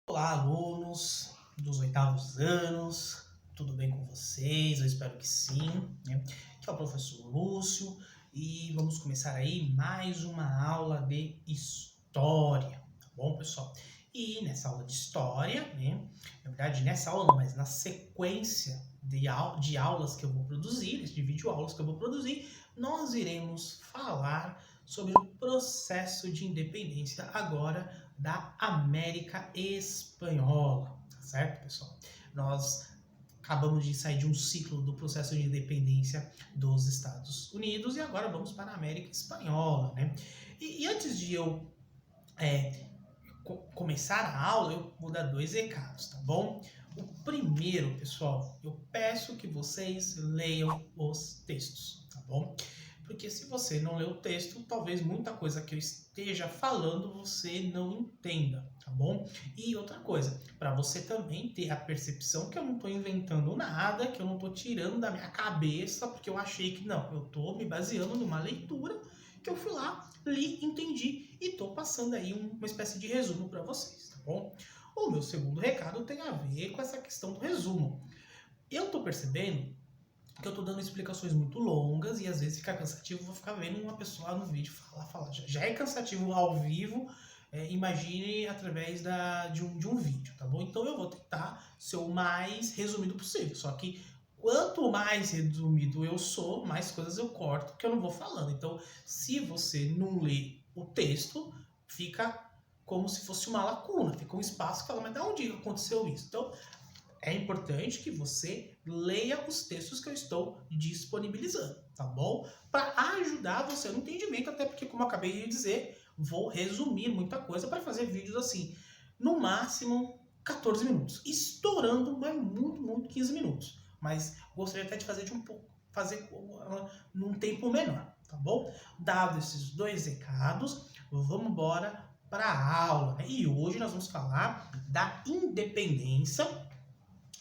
Olá, alunos dos oitavos anos, tudo bem com vocês? Eu espero que sim, né? Aqui é o professor Lúcio e vamos começar aí mais uma aula de história, tá bom, pessoal? E nessa aula de história, né? Na verdade, nessa aula não, mas na sequência de aulas que eu vou produzir, de videoaulas que eu vou produzir, nós iremos falar sobre o processo de independência agora da América Espanhola, tá certo, pessoal? Nós acabamos de sair de um ciclo do processo de independência dos Estados Unidos e agora vamos para a América Espanhola, né? E antes de eu começar a aula, eu vou dar dois recados, tá bom? O primeiro, pessoal, eu peço que vocês leiam os textos, tá bom? Porque se você não lê o texto, talvez muita coisa que eu esteja falando você não entenda, tá bom? E outra coisa, para você também ter a percepção que eu não estou inventando nada, que eu não estou tirando da minha cabeça, porque eu achei que não, eu estou me baseando numa leitura que eu fui lá, li, entendi e estou passando aí uma espécie de resumo para vocês, tá bom? O meu segundo recado tem a ver com essa questão do resumo. Eu estou percebendo que eu tô dando explicações muito longas e às vezes fica cansativo, vou ficar vendo uma pessoa no vídeo falar. Já é cansativo ao vivo, imagine através de um vídeo, tá bom? Então eu vou tentar ser o mais resumido possível, só que quanto mais resumido eu sou, mais coisas eu corto que eu não vou falando. Então, se você não lê o texto, fica como se fosse uma lacuna, fica um espaço que fala, mas de onde aconteceu isso? Então, é importante que você leia os textos que eu estou disponibilizando, tá bom? Para ajudar você no entendimento, até porque, como eu acabei de dizer, vou resumir muita coisa para fazer vídeos assim, no máximo 14 minutos, estourando, mas muito 15 minutos. Mas gostaria até de fazer fazer num tempo menor, tá bom? Dado esses dois recados, vamos embora para a aula, né? E hoje nós vamos falar da independência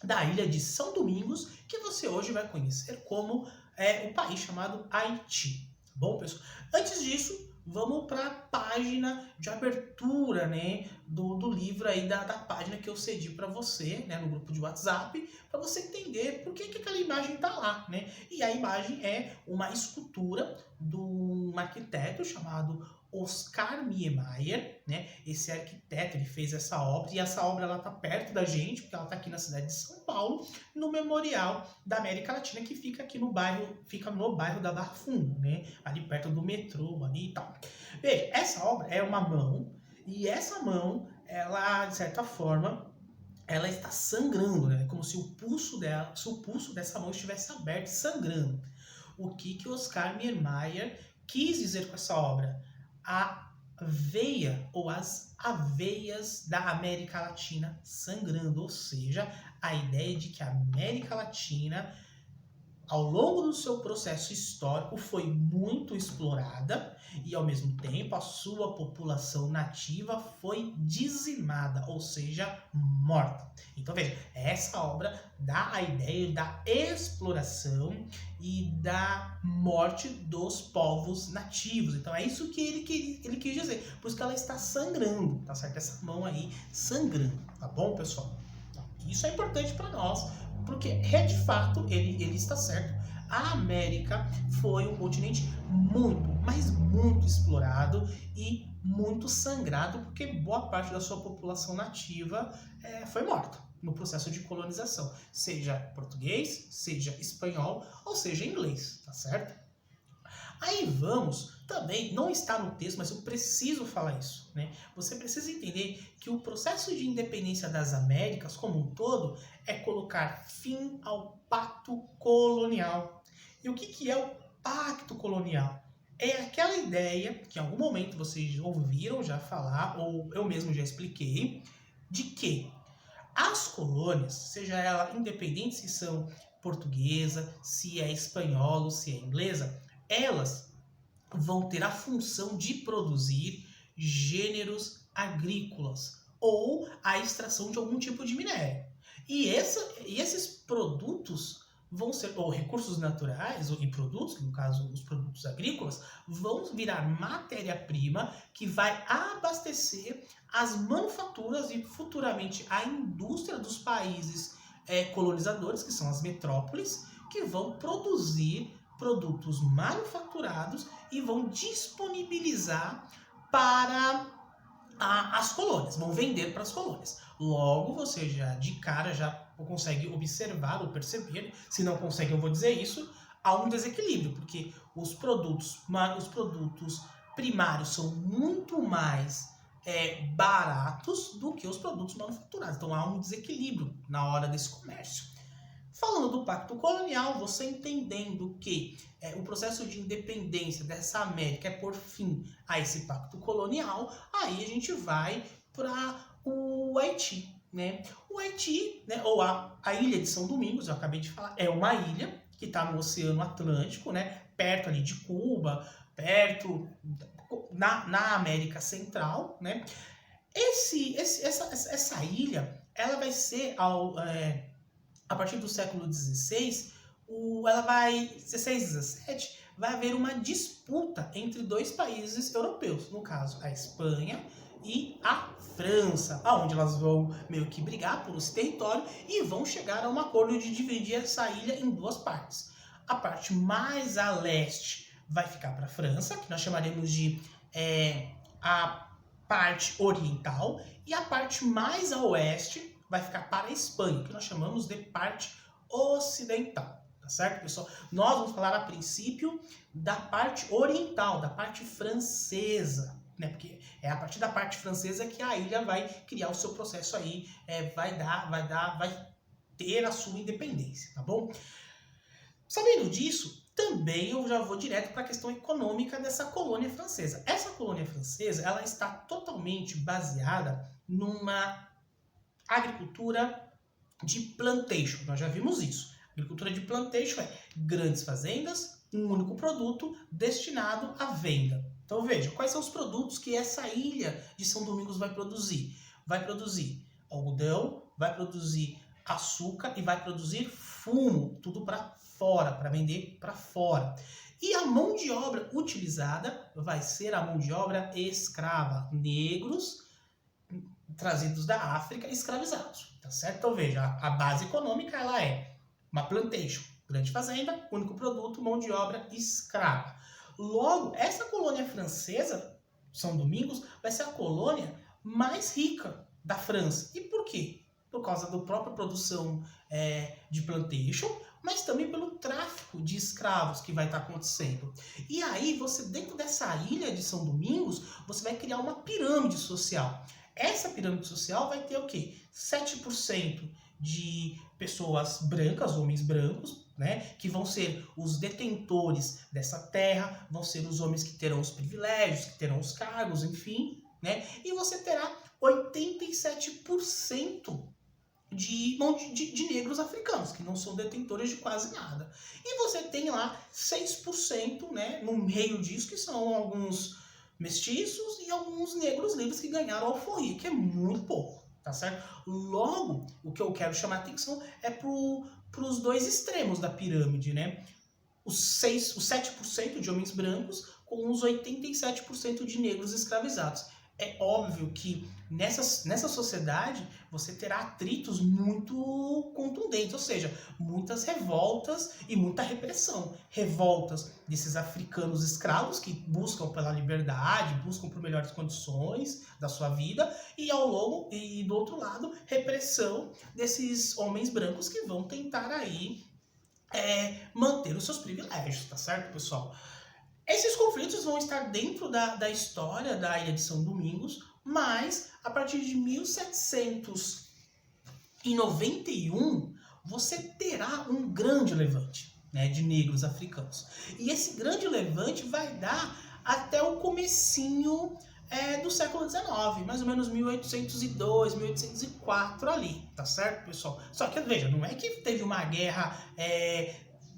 da ilha de São Domingos, que você hoje vai conhecer como o país chamado Haiti. Tá bom, pessoal? Antes disso, vamos para a página de abertura, né, do livro aí, da página que eu cedi para você, né, no grupo de WhatsApp, para você entender por que aquela imagem está lá, né? E a imagem é uma escultura de um arquiteto chamado Oscar Niemeyer, né? Esse arquiteto, ele fez essa obra, e essa obra ela tá perto da gente, porque ela tá aqui na cidade de São Paulo, no Memorial da América Latina, que fica aqui no bairro da Barra Funda, né? Ali perto do metrô, ali e tal. Veja, essa obra é uma mão, e essa mão, ela, de certa forma, ela está sangrando, né? Como se o pulso dela, se o pulso dessa mão estivesse aberto, sangrando. O que Oscar Niemeyer quis dizer com essa obra? A veia ou as aveias da América Latina sangrando, ou seja, a ideia de que a América Latina, ao longo do seu processo histórico, foi muito explorada e, ao mesmo tempo, a sua população nativa foi dizimada, ou seja, morta. Então, veja, essa obra dá a ideia da exploração e da morte dos povos nativos. Então, é isso que ele quis dizer. Por isso que ela está sangrando, tá certo? Essa mão aí sangrando, tá bom, pessoal? Então, isso é importante para nós, porque de fato ele está certo. A América foi um continente muito, mas muito explorado e muito sangrado, porque boa parte da sua população nativa foi morta no processo de colonização, seja português, seja espanhol ou seja inglês, tá certo? Aí vamos, também, não está no texto, mas eu preciso falar isso, né? Você precisa entender que o processo de independência das Américas como um todo é colocar fim ao pacto colonial. E o que é o pacto colonial? É aquela ideia que em algum momento vocês ouviram já falar, ou eu mesmo já expliquei, de que as colônias, seja ela independente se são portuguesa, se é espanhola, se é inglesa, elas vão ter a função de produzir gêneros agrícolas ou a extração de algum tipo de minério. E esses produtos vão ser, ou recursos naturais e produtos, no caso os produtos agrícolas, vão virar matéria-prima que vai abastecer as manufaturas e futuramente a indústria dos países colonizadores, que são as metrópoles, que vão produzir produtos manufaturados e vão disponibilizar para as colônias, vão vender para as colônias. Logo, você já de cara já consegue observar ou perceber, se não consegue eu vou dizer isso, há um desequilíbrio, porque os produtos primários são muito mais baratos do que os produtos manufaturados. Então há um desequilíbrio na hora desse comércio. Falando do Pacto Colonial, você entendendo que o processo de independência dessa América é por fim a esse Pacto Colonial, aí a gente vai para o Haiti, né? O Haiti, né, ou a Ilha de São Domingos, eu acabei de falar, é uma ilha que está no Oceano Atlântico, né? Perto ali de Cuba, perto na América Central, né? Essa ilha, ela vai ser a partir do século XVI, ela vai, 16, 17, vai haver uma disputa entre dois países europeus, no caso a Espanha e a França, aonde elas vão meio que brigar por esse território e vão chegar a um acordo de dividir essa ilha em duas partes. A parte mais a leste vai ficar para a França, que nós chamaremos de a parte oriental, e a parte mais a oeste vai ficar para a Espanha, que nós chamamos de parte ocidental, tá certo, pessoal? Nós vamos falar a princípio da parte oriental, da parte francesa, né? Porque é a partir da parte francesa que a ilha vai criar o seu processo aí, vai ter a sua independência, tá bom? Sabendo disso, também eu já vou direto para a questão econômica dessa colônia francesa. Essa colônia francesa, ela está totalmente baseada numa agricultura de plantation. Nós já vimos isso. Agricultura de plantation é grandes fazendas, um único produto destinado à venda. Então veja, quais são os produtos que essa ilha de São Domingos vai produzir? Vai produzir algodão, vai produzir açúcar e vai produzir fumo, tudo para fora, para vender para fora. E a mão de obra utilizada vai ser a mão de obra escrava, negros trazidos da África, escravizados, tá certo? Então veja, a base econômica ela é uma plantation, grande fazenda, único produto, mão de obra escrava. Logo, essa colônia francesa, São Domingos, vai ser a colônia mais rica da França. E por quê? Por causa da própria produção de plantation, mas também pelo tráfico de escravos que vai estar acontecendo. E aí, você dentro dessa ilha de São Domingos, você vai criar uma pirâmide social. Essa pirâmide social vai ter o quê? 7% de pessoas brancas, homens brancos, né, que vão ser os detentores dessa terra, vão ser os homens que terão os privilégios, que terão os cargos, enfim, né? E você terá 87% de negros africanos, que não são detentores de quase nada. E você tem lá 6%, né, no meio disso, que são alguns mestiços e alguns negros livres que ganharam a alforria, que é muito pouco, tá certo? Logo, o que eu quero chamar a atenção é para os dois extremos da pirâmide, né? Os 7% de homens brancos com os 87% de negros escravizados. É óbvio que nessa sociedade você terá atritos muito contundentes, ou seja, muitas revoltas e muita repressão. Revoltas desses africanos escravos que buscam pela liberdade, buscam por melhores condições da sua vida, e do outro lado, repressão desses homens brancos que vão tentar aí manter os seus privilégios, tá certo, pessoal? Esses conflitos vão estar dentro da história da Ilha de São Domingos, mas a partir de 1791 você terá um grande levante, né, de negros africanos. E esse grande levante vai dar até o comecinho do século XIX, mais ou menos 1802, 1804 ali, tá certo, pessoal? Só que, veja, não é que teve uma guerra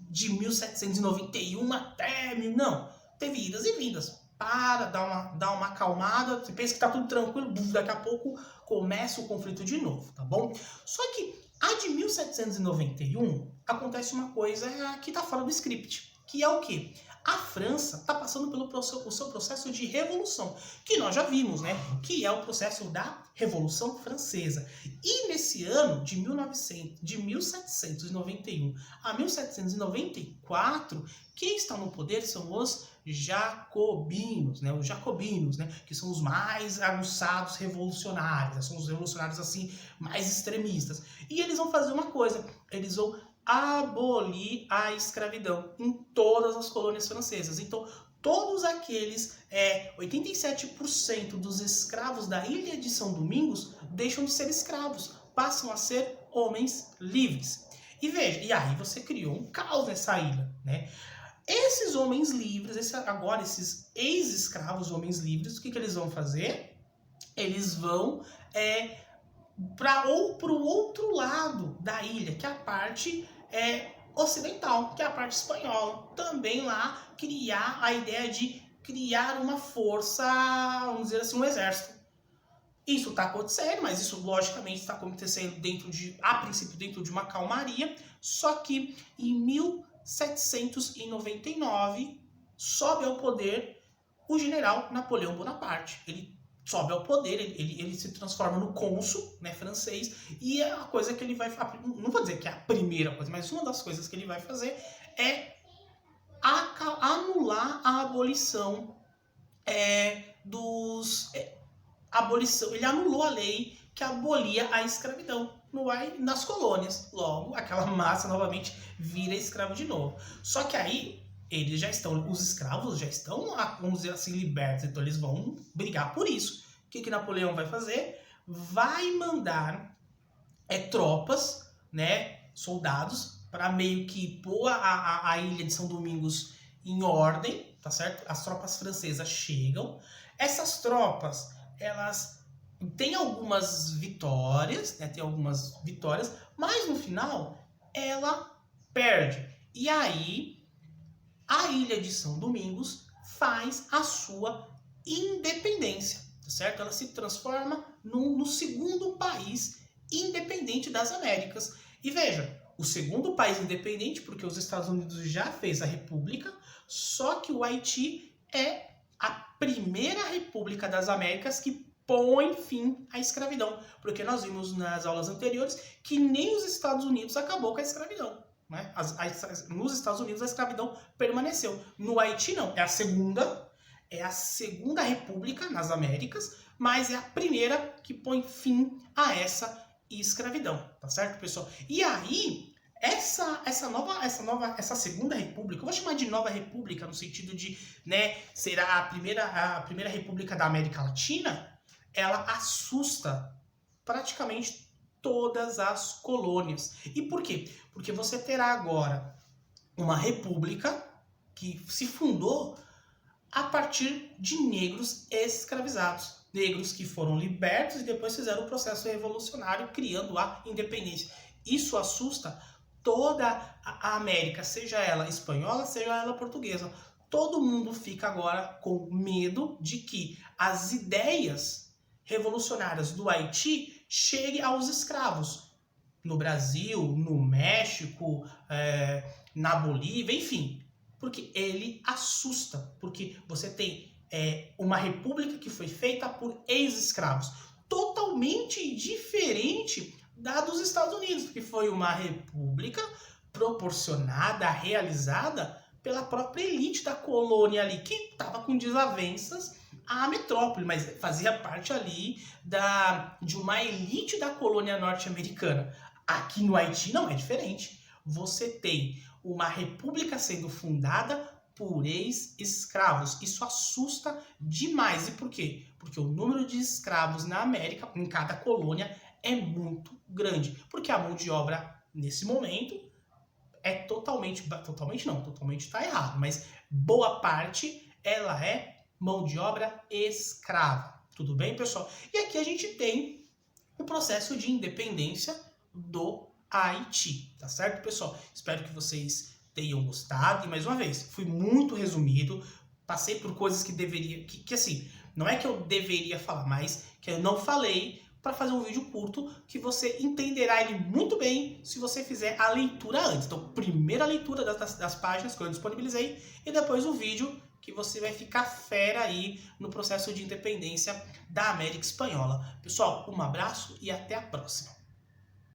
de 1791 até... Não, teve idas e vindas. Para, dá uma acalmada, você pensa que tá tudo tranquilo, daqui a pouco começa o conflito de novo, tá bom? Só que a de 1791, acontece uma coisa que está fora do script, que é o quê? A França está passando pelo o seu processo de revolução, que nós já vimos, né? Que é o processo da Revolução Francesa. E nesse ano de 1791 a 1794, quem está no poder são os jacobinos, né? Os jacobinos, né? Que são os mais aguçados revolucionários, né? São os revolucionários assim mais extremistas. E eles vão fazer uma coisa, eles vão abolir a escravidão em todas as colônias francesas. Então, todos aqueles 87% dos escravos da ilha de São Domingos deixam de ser escravos, passam a ser homens livres. E veja, e aí você criou um caos nessa ilha, né? Esses homens livres, esses ex-escravos homens livres, o que eles vão fazer? Eles vão para o outro lado da ilha, que é a parte ocidental, que é a parte espanhola. Também lá criar a ideia de criar uma força, vamos dizer assim, um exército. Isso está acontecendo, mas isso logicamente está acontecendo a princípio dentro de uma calmaria, só que em 1799 sobe ao poder o general Napoleão Bonaparte. Ele sobe ao poder, ele se transforma no cônsul, né, francês, e a coisa que ele vai fazer, não vou dizer que é a primeira coisa, mas uma das coisas que ele vai fazer é anular a abolição ele anulou a lei que abolia a escravidão nas colônias. Logo, aquela massa novamente vira escravo de novo. Só que aí os escravos já estão, vamos dizer assim, libertos, então eles vão brigar por isso. O que Napoleão vai fazer? Vai mandar tropas, né, soldados, para meio que pôr a ilha de São Domingos em ordem, tá certo? As tropas francesas chegam, essas tropas, elas têm algumas vitórias, né, mas no final ela perde. E aí a ilha de São Domingos faz a sua independência, tá certo? Ela se transforma no segundo país independente das Américas. E veja, o segundo país independente, porque os Estados Unidos já fez a república, só que o Haiti é a primeira república das Américas que põe fim à escravidão. Porque nós vimos nas aulas anteriores que nem os Estados Unidos acabou com a escravidão. Né? Nos Estados Unidos a escravidão permaneceu. No Haiti não, é a segunda república nas Américas, mas é a primeira que põe fim a essa escravidão, tá certo, pessoal? E aí, essa segunda república, eu vou chamar de nova república no sentido de, né, será a primeira república da América Latina, ela assusta praticamente todas as colônias. E por quê? Porque você terá agora uma república que se fundou a partir de negros escravizados. Negros que foram libertos e depois fizeram o processo revolucionário criando a independência. Isso assusta toda a América, seja ela espanhola, seja ela portuguesa. Todo mundo fica agora com medo de que as ideias revolucionárias do Haiti cheguem aos escravos. No Brasil, no México, na Bolívia, enfim. Porque ele assusta. Porque você tem uma república que foi feita por ex-escravos. Totalmente diferente da dos Estados Unidos. Que foi uma república proporcionada, realizada pela própria elite da colônia ali. Que estava com desavenças à metrópole. Mas fazia parte ali de uma elite da colônia norte-americana. Aqui no Haiti não é diferente. Você tem uma república sendo fundada por ex-escravos. Isso assusta demais. E por quê? Porque o número de escravos na América, em cada colônia, é muito grande. Porque a mão de obra, nesse momento, totalmente está errado, mas boa parte, ela é mão de obra escrava. Tudo bem, pessoal? E aqui a gente tem o processo de independência do Haiti, tá certo, pessoal? Espero que vocês tenham gostado. E mais uma vez, fui muito resumido, passei por coisas que deveria, que assim, não é que eu deveria falar, mas que eu não falei, para fazer um vídeo curto que você entenderá ele muito bem se você fizer a leitura antes. Então, primeiro a leitura das páginas que eu disponibilizei e depois o vídeo que você vai ficar fera aí no processo de independência da América Espanhola. Pessoal, um abraço e até a próxima.